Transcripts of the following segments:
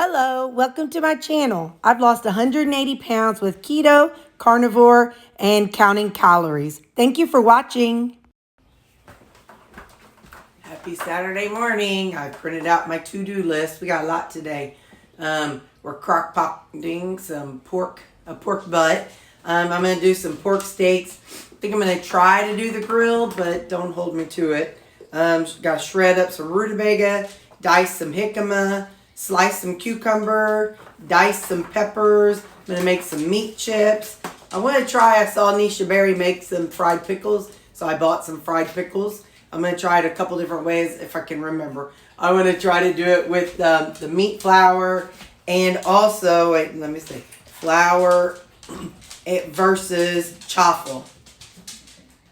Hello, welcome to my channel. I've lost 180 pounds with keto, carnivore, and counting calories. Thank you for watching. Happy Saturday morning. I printed out my to-do list. We got a lot today. We're crock-potting some pork butt. I'm going to do some pork steaks. I think I'm going to try to do the grill, but don't hold me to it. Got to shred up some rutabaga, dice some jicama, slice some cucumber, dice some peppers. I'm going to make some meat chips. I want to try, I saw Nisha Berry make some fried pickles, so I bought some fried pickles. I'm going to try it a couple different ways if I can remember. I want to try to do it with the meat flour and also, wait, let me see, flour versus chaffle.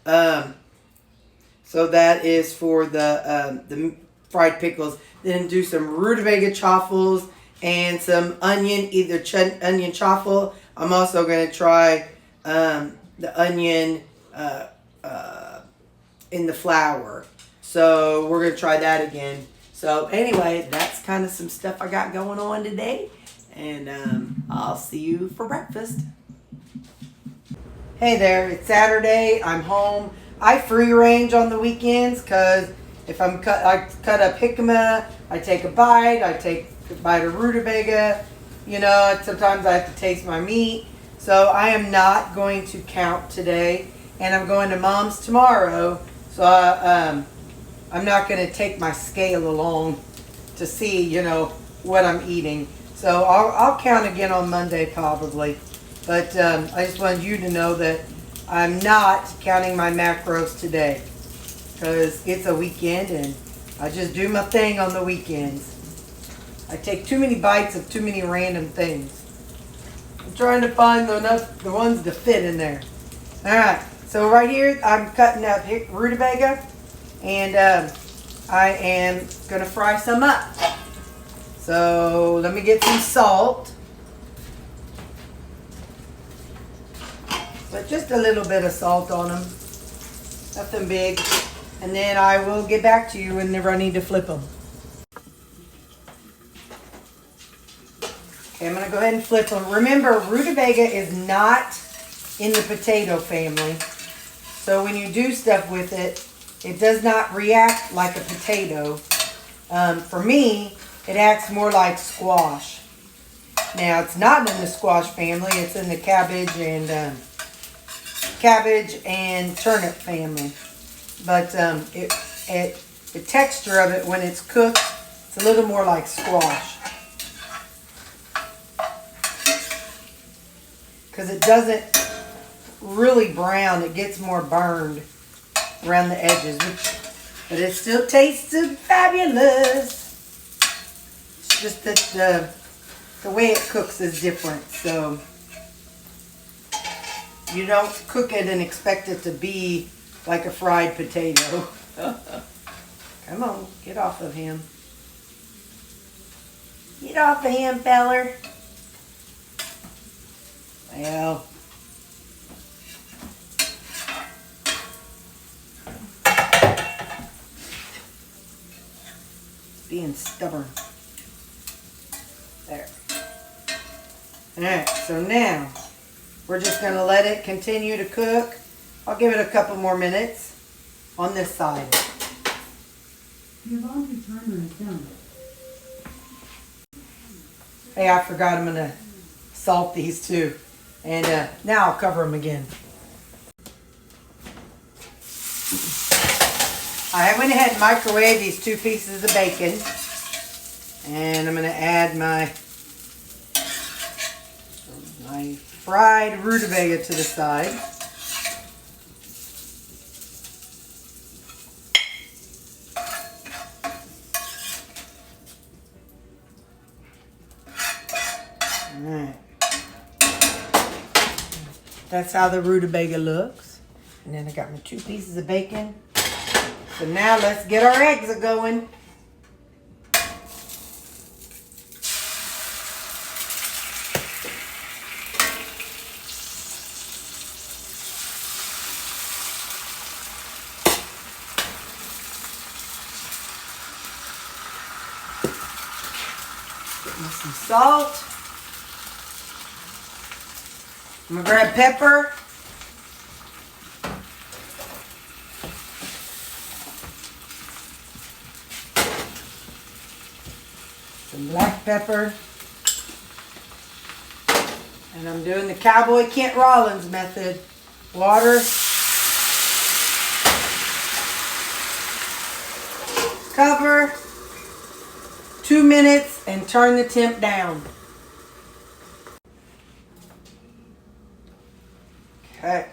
So that is for the fried pickles. Then do some rutabaga chaffles and some onion, either onion chaffle. I'm also going to try the onion in the flour. So we're going to try that again. So anyway, that's kind of some stuff I got going on today. And I'll see you for breakfast. Hey there, it's Saturday. I'm home. I free range on the weekends because if I cut up jicama, I take a bite. I take a bite of rutabaga. You know, sometimes I have to taste my meat. So I am not going to count today. And I'm going to Mom's tomorrow. So I'm not going to take my scale along to see, you know, what I'm eating. So I'll count again on Monday probably. But I just wanted you to know that I'm not counting my macros today because it's a weekend and I just do my thing on the weekends. I take too many bites of too many random things. I'm trying to find the ones to fit in there. All right, so right here I'm cutting up rutabaga and I am going to fry some up. So let me get some salt. But just a little bit of salt on them. Nothing big. And then I will get back to you whenever I need to flip them. Okay, I'm going to go ahead and flip them. Remember, rutabaga is not in the potato family. So when you do stuff with it, it does not react like a potato. For me, it acts more like squash. Now, it's not in the squash family. It's in the cabbage and turnip family. But the texture of it when it's cooked, it's a little more like squash. Because it doesn't really brown, it gets more burned around the edges. But it still tastes fabulous. It's just that the way it cooks is different. So you don't cook it and expect it to be like a fried potato. Come on, get off of him. Get off of him, feller. Well, being stubborn. There. Alright, so now we're just going to let it continue to cook. I'll give it a couple more minutes on this side. Your laundry timer is done. Hey, I forgot I'm going to salt these too. And now I'll cover them again. I went ahead and microwaved these 2 pieces of bacon. And I'm going to add my fried rutabaga to the side. Alright. That's how the rutabaga looks. And then I got my 2 pieces of bacon. So now let's get our eggs a-going. And some salt. I'm gonna grab pepper. Some black pepper. And I'm doing the Cowboy Kent Rollins method. Water. Cover. 2 minutes and turn the temp down. Okay.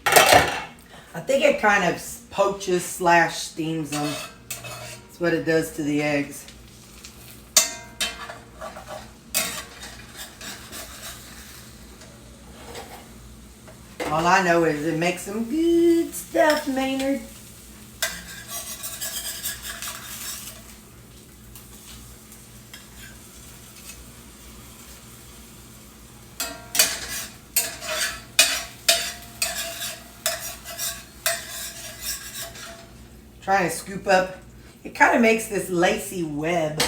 I think it kind of poaches / steams them. That's what it does to the eggs. All I know is it makes some good stuff, Maynard. Trying to scoop up. It kind of makes this lacy web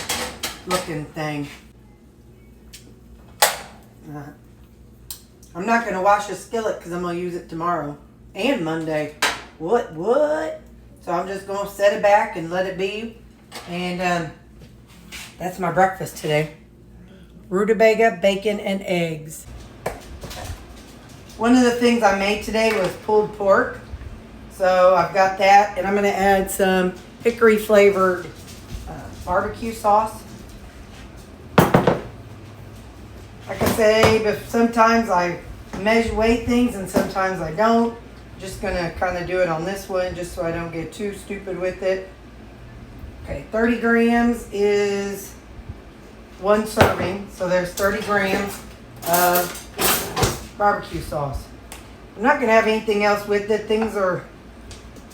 looking thing. I'm not going to wash the skillet because I'm going to use it tomorrow and Monday. What? So I'm just going to set it back and let it be. And that's my breakfast today. Rutabaga, bacon, and eggs. One of the things I made today was pulled pork. So I've got that, and I'm going to add some hickory flavored barbecue sauce. Like I say, but sometimes I weigh things and sometimes I don't. Just going to kind of do it on this one just so I don't get too stupid with it. Okay, 30 grams is 1 serving. So there's 30 grams of barbecue sauce. I'm not going to have anything else with it. Things are,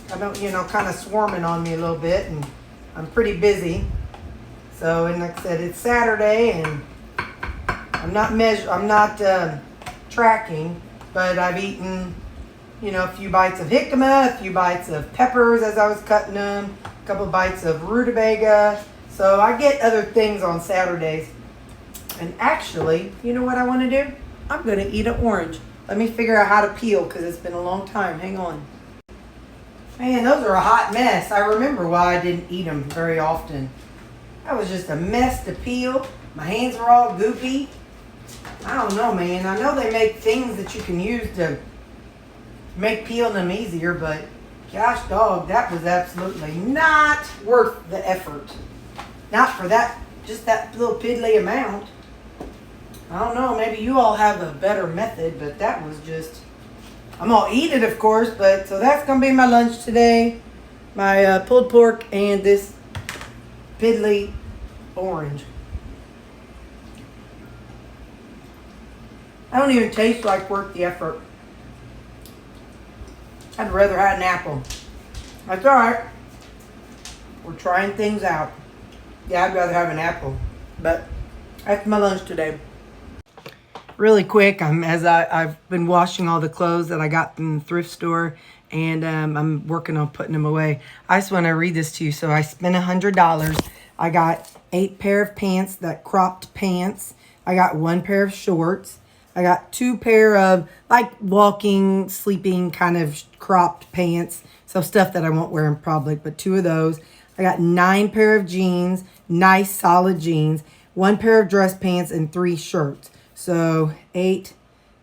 kind of swarming on me a little bit, and I'm pretty busy. So, and like I said, it's Saturday, and I'm not tracking, but I've eaten, a few bites of jicama, a few bites of peppers as I was cutting them, a couple bites of rutabaga. So I get other things on Saturdays. And actually, you know what I want to do? I'm going to eat an orange. Let me figure out how to peel because it's been a long time. Hang on. Man, those are a hot mess. I remember why I didn't eat them very often. That was just a mess to peel. My hands were all goopy. I don't know, man. I know they make things that you can use to make peeling them easier, but gosh dog, that was absolutely not worth the effort. Not for that, just that little piddly amount. I don't know, maybe you all have a better method, but that was just, I'm gonna eat it of course, but so that's gonna be my lunch today. My pulled pork and this piddly orange. I don't even taste like worth the effort. I'd rather have an apple. That's all right. We're trying things out. Yeah, I'd rather have an apple. But that's my lunch today. Really quick, I've been washing all the clothes that I got from the thrift store, and I'm working on putting them away. I just want to read this to you. So I spent $100. I got 8 pair of pants, that cropped pants. I got 1 pair of shorts. I got 2 pair of like walking, sleeping kind of cropped pants. So stuff that I won't wear in public, but 2 of those. I got 9 pair of jeans, nice solid jeans, 1 pair of dress pants, and 3 shirts. So 8,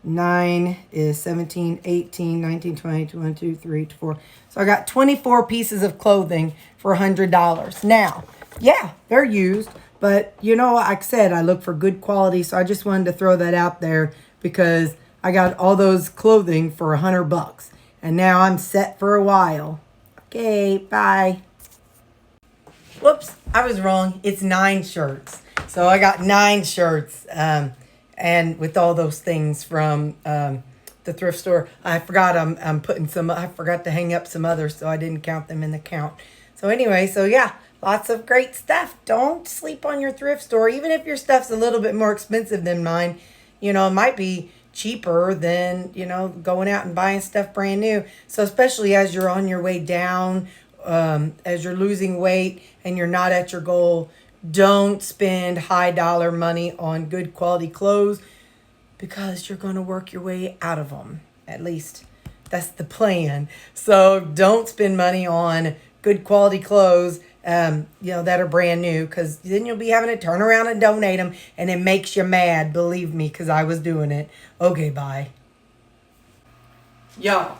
9 is 17, 18, 19, 20, 21, 22, 23, 24. So I got 24 pieces of clothing for $100. Now, yeah, they're used. But, like I said, I look for good quality. So I just wanted to throw that out there because I got all those clothing for $100. And now I'm set for a while. Okay, bye. Whoops, I was wrong. It's 9 shirts. So I got 9 shirts. And with all those things from the thrift store. I forgot I'm putting I forgot to hang up some others. So I didn't count them in the count. So anyway, so yeah. Lots of great stuff. Don't sleep on your thrift store. Even if your stuff's a little bit more expensive than mine, it might be cheaper than, going out and buying stuff brand new. So especially as you're on your way down, as you're losing weight and you're not at your goal, don't spend high dollar money on good quality clothes because you're going to work your way out of them. At least that's the plan. So don't spend money on good quality clothes, that are brand new, because then you'll be having to turn around and donate them, and it makes you mad. Believe me, because I was doing it. Okay, bye. Y'all,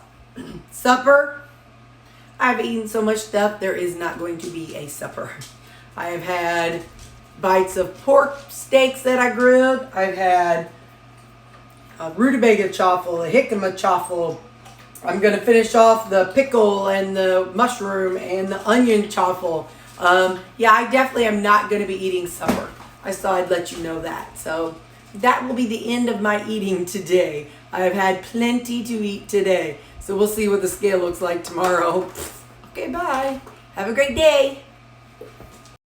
supper. I've eaten so much stuff, there is not going to be a supper. I have had bites of pork steaks that I grilled. I've had a rutabaga chaffle, a jicama chaffle. I'm going to finish off the pickle and the mushroom and the onion chaffle. I definitely am not going to be eating supper. I thought I'd let you know that. So that will be the end of my eating today. I have had plenty to eat today. So we'll see what the scale looks like tomorrow. Okay, bye. Have a great day.